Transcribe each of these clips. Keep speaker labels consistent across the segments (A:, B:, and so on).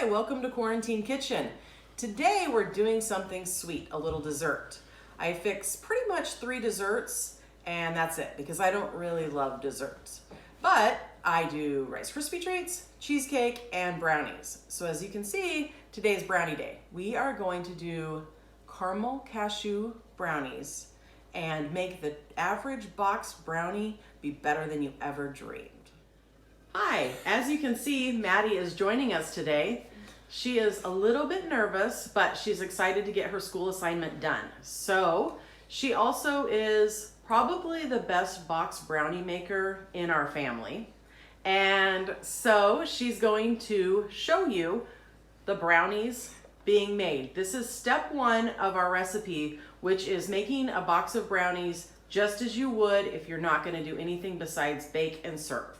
A: Hi, welcome to Quarantine Kitchen. Today we're doing something sweet, a little dessert. I fix pretty much 3 desserts and that's it because I don't really love desserts. But I do Rice Krispie treats, cheesecake, and brownies. So as you can see, today is brownie day. We are going to do caramel cashew brownies and make the average box brownie be better than you ever dreamed. Hi, as you can see, Maddie is joining us today. She is a little bit nervous, but she's excited to get her school assignment done. So she also is probably the best box brownie maker in our family. And so she's going to show you the brownies being made. This is step 1 of our recipe, which is making a box of brownies just as you would if you're not going to do anything besides bake and serve.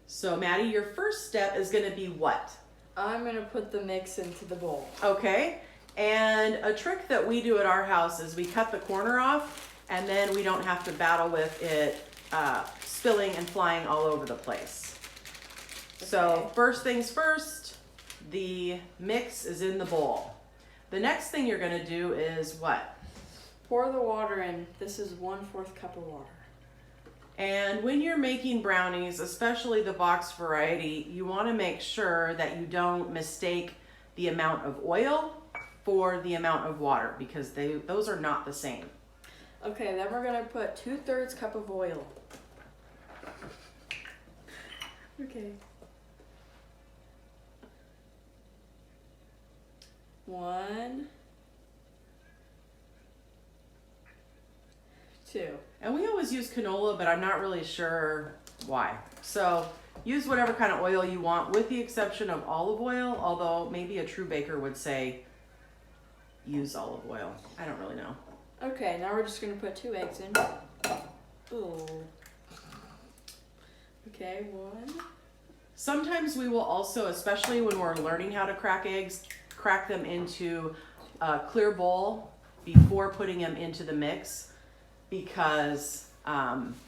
A: So Maddie, your first step is going to be what?
B: I'm going to put the mix into the bowl.
A: Okay, and a trick that we do at our house is we cut the corner off and then we don't have to battle with it spilling and flying all over the place. Okay. So first things first, the mix is in the bowl. The next thing you're going to do is what?
B: Pour the water in. This is 1/4 cup of water.
A: And when you're making brownies, especially the box variety, you want to make sure that you don't mistake the amount of oil for the amount of water because those are not the same.
B: Okay, then we're going to put 2/3 cup of oil. Okay. 1, 2.
A: And we always use canola, but I'm not really sure why. So use whatever kind of oil you want with the exception of olive oil, although maybe a true baker would say use olive oil. I don't really know.
B: Okay, now we're just going to put 2 eggs in. Ooh. Okay, 1.
A: Sometimes we will also, especially when we're learning how to crack eggs, crack them into a clear bowl before putting them into the mix because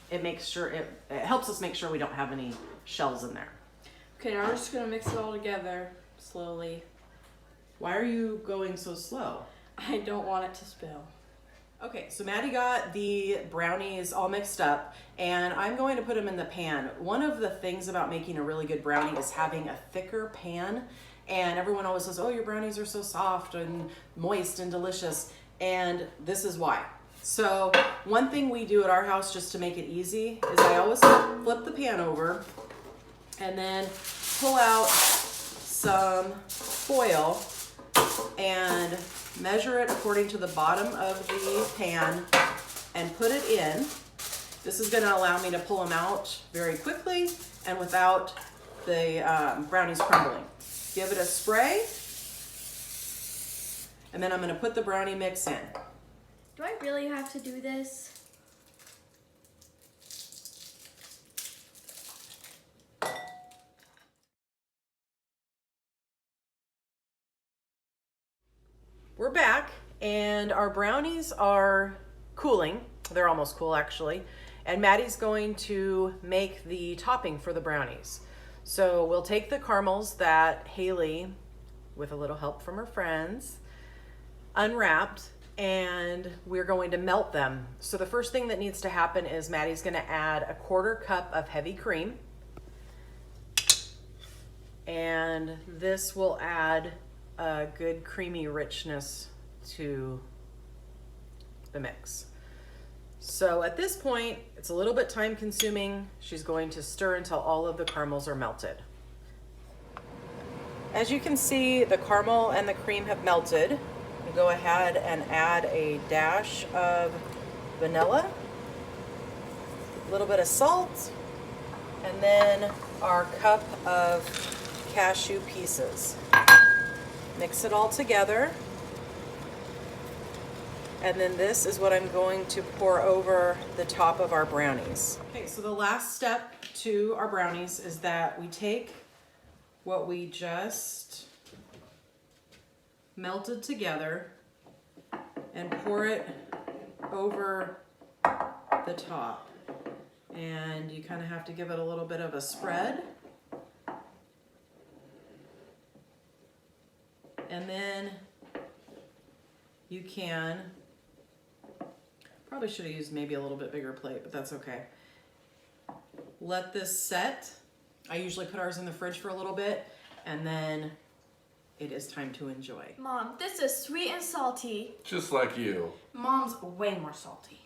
A: it makes sure it helps us make sure we don't have any shells in there.
B: Okay, now we're just going to mix it all together slowly.
A: Why are you going so slow?
B: I don't want it to spill.
A: Okay, so Maddie got the brownies all mixed up and I'm going to put them in the pan. One of the things about making a really good brownie is having a thicker pan, and everyone always says, oh, your brownies are so soft and moist and delicious, and this is why. So one thing we do at our house just to make it easy is I always flip the pan over and then pull out some foil and measure it according to the bottom of the pan and put it in. This is going to allow me to pull them out very quickly and without the brownies crumbling. Give it a spray, and then I'm going to put the brownie mix in.
C: Do I really have to do this?
A: We're back and our brownies are cooling. They're almost cool actually. And Maddie's going to make the topping for the brownies. So we'll take the caramels that Haley, with a little help from her friends, unwrapped, and we're going to melt them. So the first thing that needs to happen is Maddie's going to add a 1/4 cup of heavy cream. And this will add a good creamy richness to the mix. So at this point, it's a little bit time consuming. She's going to stir until all of the caramels are melted. As you can see, the caramel and the cream have melted. We go ahead and add a dash of vanilla, a little bit of salt, and then our cup of cashew pieces. Mix it all together. And then this is what I'm going to pour over the top of our brownies. Okay, so the last step to our brownies is that we take what we just melted together and pour it over the top. And you kind of have to give it a little bit of a spread. And then you can, probably should have used maybe a little bit bigger plate, but that's okay. Let this set. I usually put ours in the fridge for a little bit, and then it is time to enjoy.
C: Mom, this is sweet and salty.
D: Just like you.
A: Mom's way more salty.